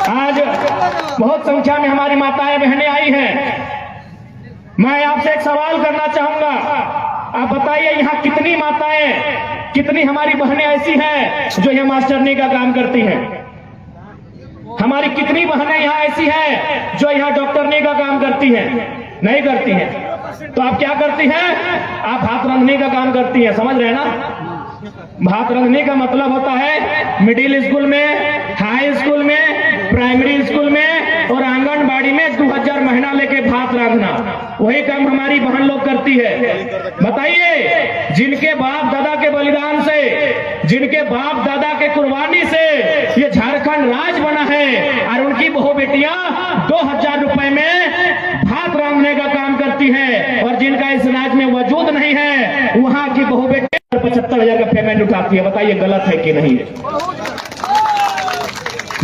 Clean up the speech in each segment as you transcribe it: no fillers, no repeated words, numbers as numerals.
आज बहुत संख्या में हमारी माताएं बहनें आई हैं। मैं आपसे एक सवाल करना चाहूंगा, आप बताइए यहाँ कितनी माताएं, कितनी हमारी बहनें ऐसी हैं जो यहाँ मास्टरनी का काम करती हैं? हमारी कितनी बहनें यहाँ ऐसी हैं जो यहाँ डॉक्टरनी का काम करती हैं? नहीं करती हैं। तो आप क्या करती हैं? आप हाथ रंगने का काम करती हैं। समझ रहे हैं ना? हाथ रंगने का मतलब होता है मिडिल स्कूल में, हाई स्कूल में, प्राइमरी स्कूल में और आंगनबाड़ी में 2000 महीना लेके भात रंगना। वही काम हमारी बहन लोग करती है। बताइए, जिनके बाप दादा के बलिदान से, जिनके बाप दादा के कुर्बानी से ये झारखंड राज्य बना है और उनकी बहू बेटियां 2000 रुपए में भात रंगने का काम करती है, और जिनका इस राज्य में वजूद नहीं है वहां की बहू बेटी 75,000 का पेमेंट उठाती है। बताइए गलत है कि नहीं?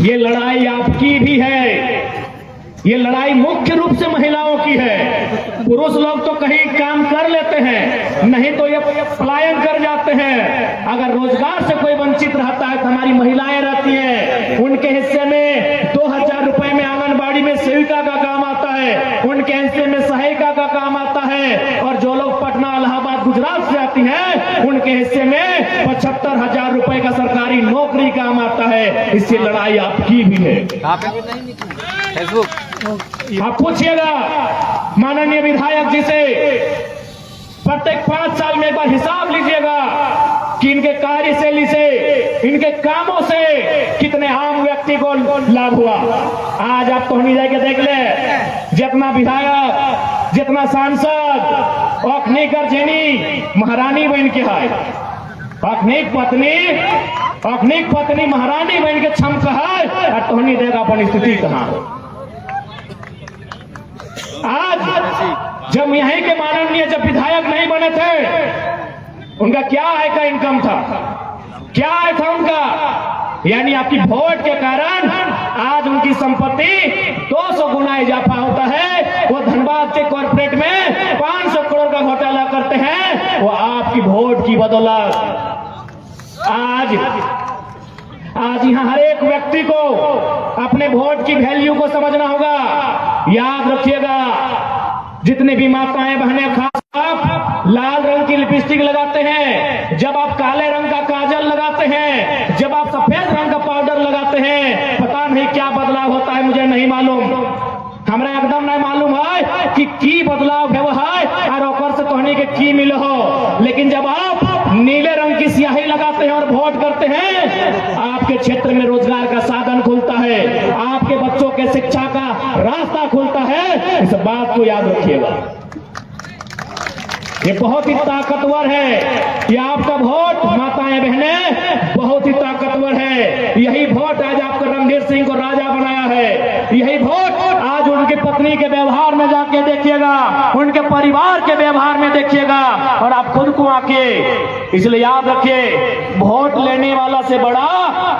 ये लड़ाई आपकी भी है। ये लड़ाई मुख्य रूप से महिलाओं की है। पुरुष लोग तो कहीं काम कर लेते हैं, नहीं तो ये पलायन कर जाते हैं। अगर रोजगार से कोई वंचित रहता है तो हमारी महिलाएं रहती हैं, उनके हिस्से में 2000 रुपए में आंगनबाड़ी में सेविका का काम आता है, उनके हिस्से में सहायिका का काम आता है, और जो लोग पटना, इलाहाबाद, गुजरात से आती हैं उनके हिस्से में 75,000 रुपए का सरकारी नौकरी काम आता है। इससे लड़ाई आपकी भी है। फेसबुक आप पूछिएगा माननीय विधायक जी से, प्रत्येक 5 साल में एक बार हिसाब लीजिएगा कि इनके कार्यशैली से, इनके कामों से कितने आम व्यक्ति को लाभ हुआ। आज आप पहुंच जाके देख ले, जितना विधायक, जितना सांसद अखनीक अर्जेनी महारानी बन के है, अखनीक पत्नी महारानी बन के क्षमता है, और तोहनी देगा अपन स्थिति कहां? आज जब यहीं के माननीय जब विधायक नहीं बने थे, उनका क्या है का इनकम था, क्या है था उनका? यानी आपकी वोट के कारण आज उनकी संपत्ति 200 गुना इजाफा होता है। वो धनबाद के कॉर्पोरेट में 500 करोड़ का घोटाला करते हैं, वो आपकी वोट की बदौलत। आज यहाँ हर एक व्यक्ति को अपने वोट की वैल्यू को समझना होगा। याद रखिएगा, जितने भी माताएं बहनें, खास आप लाल रंग की लिपस्टिक लगाते हैं, जब आप काले रंग का काजल लगाते हैं, जब आप सफेद रंग का पाउडर लगाते हैं, पता नहीं क्या बदलाव होता है, मुझे नहीं मालूम, हमरा एकदम नहीं मालूम है कि बदलाव है वो है, और ओकर से कहने के की मिले हो। लेकिन जब आप नीले रंग की स्याही लगाते हैं और वोट करते हैं, आपके क्षेत्र में रोजगार का साधन खुलता है, आपके बच्चों के शिक्षा का रास्ता खुलता है। इस बात को याद रखिएगा। ये बहुत ही ताकतवर है। ये आपका वोट माताएं बहनें बहुत ही ताकतवर है। यही वोट आज आपका रणधीर सिंह को राजा बनाया है। यही वोट आज उनकी पत्नी के व्यवहार में जाके देखिएगा, उनके परिवार के व्यवहार में देखिएगा, और आप खुद को आके। इसलिए याद रखिए, वोट लेने वाला से बड़ा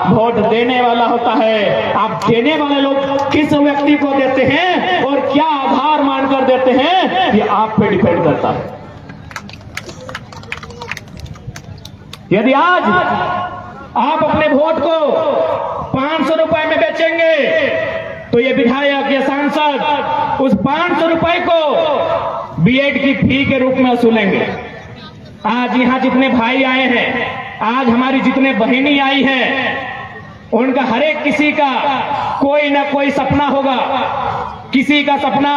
वोट देने वाला होता है। आप देने वाले लोग किस व्यक्ति को देते हैं और क्या आधार मानकर देते हैं, ये आप पे डिपेंड करता है। यदि आज आप अपने वोट को 500 रुपए में बेचेंगे, तो ये विधायक, ये सांसद उस 500 रुपए को बीएड की फी के रूप में वसूलेंगे। आज यहाँ जितने भाई आए हैं, आज हमारी जितने बहनी आई हैं, उनका हर एक किसी का कोई ना कोई सपना होगा। किसी का सपना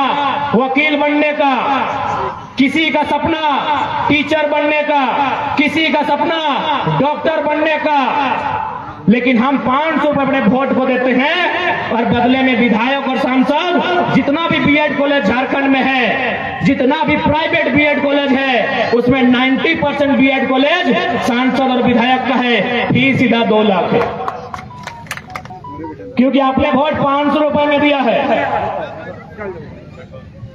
वकील बनने का, किसी का सपना टीचर बनने का, किसी का सपना डॉक्टर बनने का। लेकिन हम 500 रुपए अपने वोट को देते हैं, और बदले में विधायक और सांसद जितना भी बीएड कॉलेज झारखंड में है, जितना भी प्राइवेट बीएड कॉलेज है, उसमें 90% बीएड कॉलेज सांसद और विधायक का है। फीस सीधा 2 लाख है, क्योंकि आपने वोट 500 रुपए में दिया है,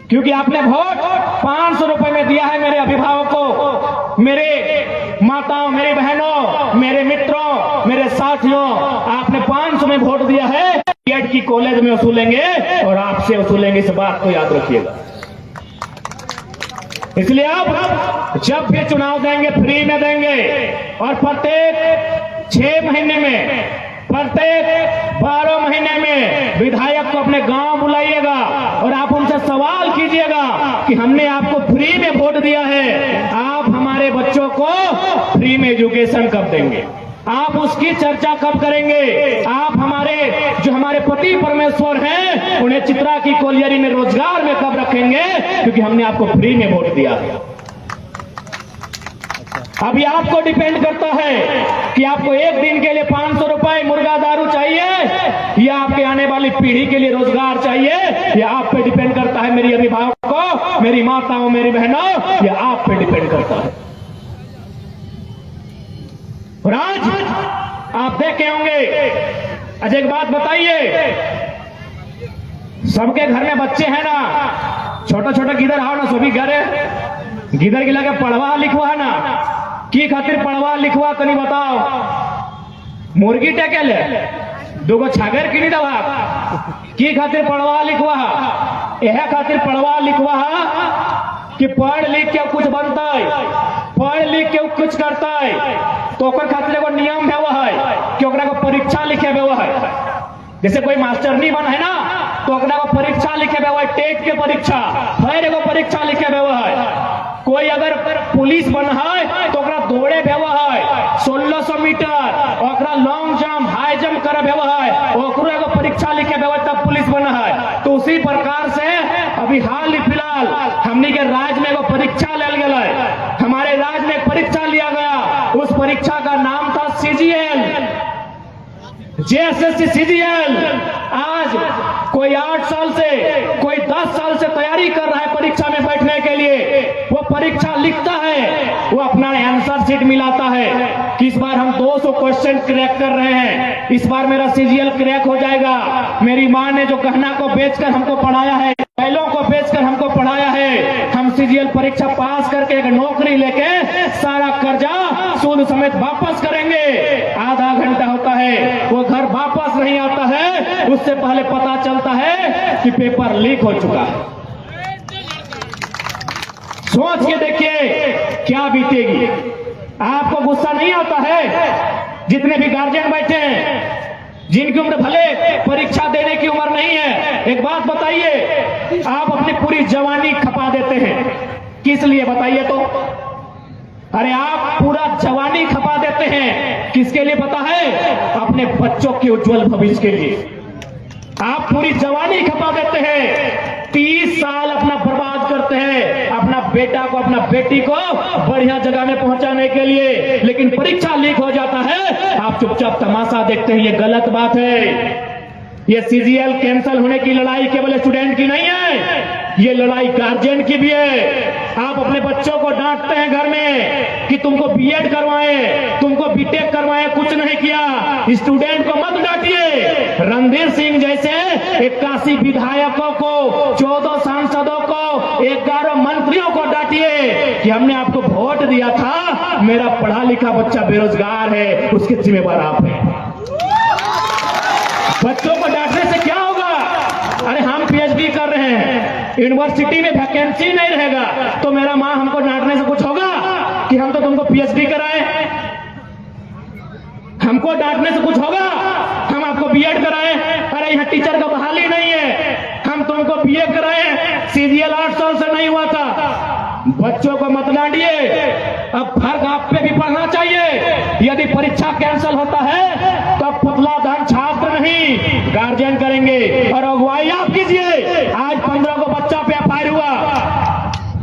क्योंकि आपने वोट 500 रुपए में दिया है। मेरे अभिभावकों, मेरे माताओं, मेरी बहनों, मेरे मित्रों, मेरे साथियों, आपने 500 में वोट दिया है। बीएड की कॉलेज में वसूलेंगे और आपसे वसूलेंगे, इस बात को याद रखिएगा। इसलिए आप जब भी चुनाव देंगे फ्री में देंगे, और प्रत्येक 6 महीने में प्रत्येक 12 महीने में विधायक को अपने गांव बुलाइएगा और आप उनसे सवाल कीजिएगा कि हमने आपको फ्री में वोट दिया है, आप हमारे बच्चों को फ्री में एजुकेशन कब देंगे, आप उसकी चर्चा कब करेंगे, आप हमारे पति परमेश्वर हैं उन्हें चित्रा की कोलियरी में रोजगार में कब रखेंगे, क्योंकि हमने आपको फ्री में वोट दिया है। अभी आपको डिपेंड करता है कि आपको एक दिन के लिए 500 रुपए मुर्गा दारू चाहिए या आपके आने वाली पीढ़ी के लिए रोजगार चाहिए, यह आप पे डिपेंड करता है। मेरी अभिभावकों, मेरी माताओं, मेरी बहनों, यह आप पे डिपेंड करता है। और आज आप देखे होंगे, अच्छा एक बात बताइए, सबके घर में बच्चे हैं ना, छोटा छोटा गिदर आओ ना, सभी घर है, गिदर गिला के पढ़वा लिखवा ना, की खातिर पढ़वा लिखवा तनी बताओ। मुर्गी टेके ले, दूगो छागर किनी दवा, की खातिर पढ़वा लिखवा, यह खातिर पढ़वा लिखवा कि पढ़ लिख के कुछ बनता है, पढ़ लिख के कुछ करता है, तो ओकर खातिर एगो नियम है, वह है कि ओकरा को परीक्षा लिखे हुआ है। जैसे कोई मास्टर नहीं बना है ना, तो ओकरा को परीक्षा लिखे हुआ है, टेट के परीक्षा, फिर एगो परीक्षा लिखे हुआ है। कोई अगर पुलिस बना है तो ओकरा दौड़े हुआ है 1600 मीटर, ओकरा लॉन्ग जंप, हाई जंप करे हुआ है, ओकरो एगो परीक्षा लिखे हुआ है, तब पुलिस बना है। तो उसी प्रकार से अभी हाल फिलहाल हमनी के राज्य में एगो परीक्षा लेल गेल है, हमारे राज्य में एक परीक्षा लिया गया, उस परीक्षा का नाम था CGL, JSSC CGL। आज कोई 8 साल से, कोई 10 साल से तैयारी कर रहा है परीक्षा में बैठने के लिए, वो परीक्षा लिखता है, वो अपना आंसर शीट मिलाता है कि इस बार हम 200 क्वेश्चन क्रैक कर रहे हैं, इस बार मेरा CGL क्रैक हो जाएगा। मेरी माँ ने जो गहना को बेचकर हमको पढ़ाया है, बैलों को बेचकर हमको पढ़ाया है, हम CGL परीक्षा पास करके एक नौकरी लेके सारा कर्जा सूद समेत वापस करेंगे। आधा घंटा होता है, वो घर वापस नहीं आता है, उससे पहले पता चलता है कि पेपर लीक हो चुका है। सोच के देखिए क्या बीतेगी। आपको गुस्सा नहीं आता है? जितने भी गार्जियन बैठे हैं, जिनकी उम्र भले परीक्षा देने की उम्र नहीं है, एक बात बताइए, आप अपनी पूरी जवानी खपा देते हैं, किस लिए बताइए तो? अरे आप पूरा जवानी खपा देते हैं, किसके लिए पता है? अपने बच्चों के उज्जवल भविष्य के लिए आप पूरी जवानी खपा देते हैं, 30 साल अपना बर्बाद करते हैं अपना बेटा को, अपना बेटी को बढ़िया जगह में पहुंचाने के लिए, लेकिन परीक्षा लीक हो जाता है, आप चुपचाप तमाशा देखते हैं। ये गलत बात है। ये CGL कैंसिल होने की लड़ाई केवल स्टूडेंट की नहीं है, ये लड़ाई गार्जियन की भी है। आप अपने बच्चों को डांटते हैं घर में कि तुमको B.Ed करवाएं, तुमको B.Tech करवाएं, कुछ नहीं किया। स्टूडेंट को मत डांटिए। रणधीर सिंह जैसे 81 विधायकों को, 14 सांसदों को, 11 मंत्रियों को डांटिए कि हमने आपको वोट दिया था, मेरा पढ़ा लिखा बच्चा बेरोजगार है, उसके जिम्मेवार आप हैं। बच्चों को डांटने से क्या होगा? अरे हम PhD कर रहे हैं, यूनिवर्सिटी में वैकेंसी नहीं रहेगा, तो मेरा माँ हमको डांटने से कुछ होगा कि हम तो तुमको PhD कराए? हमको डांटने से कुछ होगा? हम आपको B.Ed कराए? अरे यहाँ टीचर का बहाली नहीं है, हम तुमको BA कराए, CGL 8 साल से नहीं हुआ था। बच्चों को मत डांटिए। अब फर्क आप पे भी पढ़ना चाहिए। यदि परीक्षा कैंसिल होता है तो पुतला दान छात्र नहीं, गार्जियन करेंगे, और अगुवाई आप कीजिए। आज 15 को बच्चा पे FIR हुआ,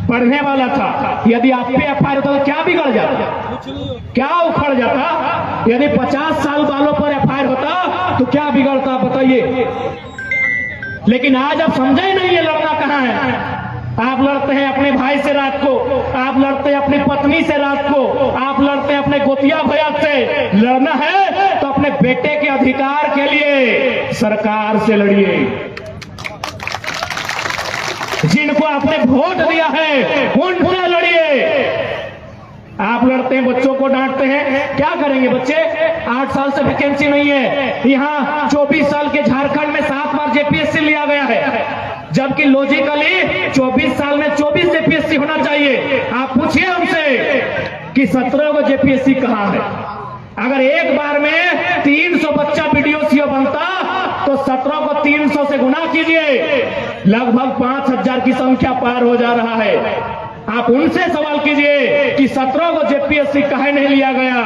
पढ़ने वाला था, यदि आप पे FIR होता तो क्या बिगड़ जाता, क्या उखड़ जाता? यदि 50 साल वालों पर FIR होता तो क्या बिगड़ता, बताइए? लेकिन आज आप समझे नहीं ये लड़ना कहाँ है। आप लड़ते हैं अपने भाई से रात को, आप लड़ते हैं अपनी पत्नी से रात को, आप लड़ते हैं अपने गोतिया भैया से। लड़ना है तो अपने बेटे के अधिकार के लिए सरकार से लड़िए। जिनको आपने वोट दिया है उनसे लड़िए। आप लड़ते हैं, बच्चों को डांटते हैं, क्या करेंगे बच्चे? 8 साल से वैकेंसी नहीं है। यहाँ 24 साल के झारखंड में 7 बार JPSC लिया गया है, जबकि लॉजिकली 24 साल में 24 JPSC होना चाहिए। आप पूछिए हमसे कि 17 को JPSC कहाँ है? अगर एक बार में 300 बच्चा वीडियो सीओ बनता तो 17 को 300 से गुना कीजिए, लगभग 5000 की संख्या पार हो जा रहा है। आप उनसे सवाल कीजिए कि 17 को जेपीएससी काहे नहीं लिया गया,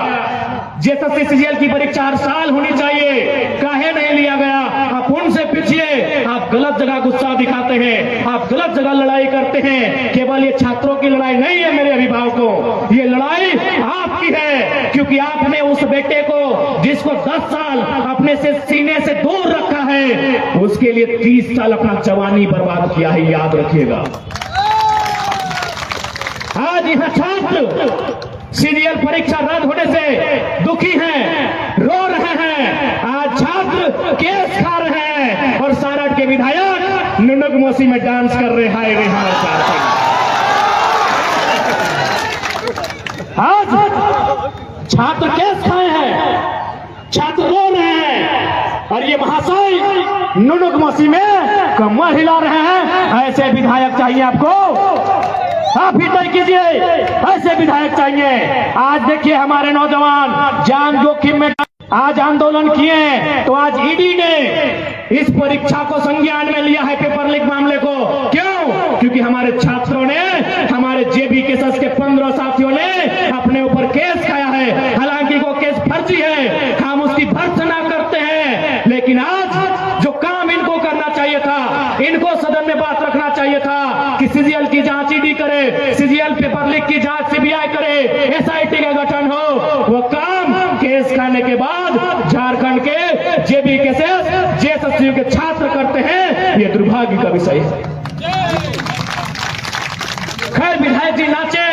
जेएसएससी सीजीएल की परीक्षा हर साल होनी चाहिए, काहे नहीं लिया गया। आप उनसे पूछिए। आप गलत जगह गुस्सा दिखाते हैं, आप गलत जगह लड़ाई करते हैं। केवल ये छात्रों की लड़ाई नहीं है मेरे अभिभावकों, ये लड़ाई आपकी है, क्योंकि आपने उस बेटे को जिसको 10 साल अपने से सीने से दूर रखा है, उसके लिए 30 साल अपना जवानी बर्बाद किया है, याद रखिएगा। आज यहां छात्र सीजीएल परीक्षा रद्द होने से दुखी हैं, रो रहे हैं। आज छात्र केस खा रहे हैं और सारठ के विधायक नुनुक मोसी में डांस कर रहे हैं। आज छात्र केस खाए हैं, छात्र रो रहे हैं और ये महाशय नुनुक मोसी में कमर हिला रहे हैं। ऐसे विधायक चाहिए आपको, आप ही तय कीजिए, ऐसे विधायक चाहिए। आज देखिए हमारे नौजवान जान जोखिम में आज आंदोलन किए, तो आज ईडी ने इस परीक्षा को संज्ञान में लिया है, पेपर लीक मामले को। क्यों? क्योंकि हमारे छात्रों ने, हमारे जेबी केसेस के 15 साथियों ने अपने ऊपर केस खाया है। हालांकि वो केस फर्जी है, हम उसकी भर्त्सना करते हैं, लेकिन आज जो काम इनको करना चाहिए था, इनको सदन में बात रखना चाहिए था कि सीजीएल की जांच ईडी करे, सीजीएल पेपर लीक की जांच सीबीआई करे, एसआईटी का गठन हो। वो काम केस खाने के बाद झारखंड के जेबी केसेस जेएसएससी के छात्र करते हैं, ये दुर्भाग्य का विषय है। खैर विधायक जी नाचे,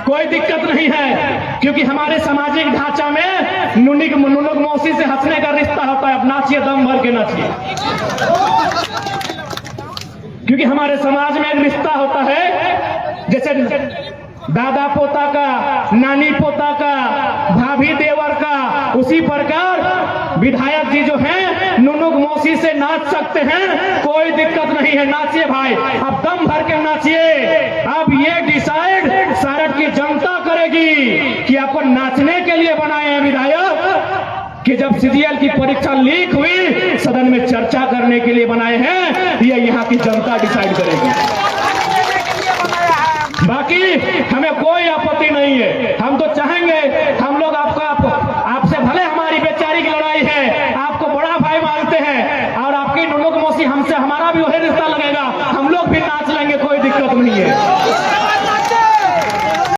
कोई दिक्कत नहीं है, क्योंकि हमारे सामाजिक ढांचा में नुनुक मौसी से हंसने का रिश्ता होता है। अब नाचिए, दम भर के नाचिए, क्योंकि हमारे समाज में एक रिश्ता होता है, जैसे दादा पोता का, नानी पोता का, भाभी देवर का, उसी प्रकार विधायक जी जो हैं नुनुक मौसी से नाच सकते हैं, कोई दिक्कत नहीं है, नाचिए भाई, अब दम भर के नाचिए। अब ये डिसाइड सारठ की जनता करेगी कि आपको नाचने के लिए बनाए हैं विधायक, कि जब सीजीएल की परीक्षा लीक हुई सदन में चर्चा करने के लिए बनाए हैं, ये यहाँ की जनता डिसाइड करेगी। बाकी हमें कोई आपत्ति नहीं है, हम तो चाहेंगे, हम लोग आपसे भले हमारी बेचारी की लड़ाई है, आपको बड़ा भाई मानते हैं, और आपकी नुनुक मौसी हमसे, हमारा भी वही रिश्ता लगेगा, हम लोग भी नाच लेंगे, कोई दिक्कत नहीं है।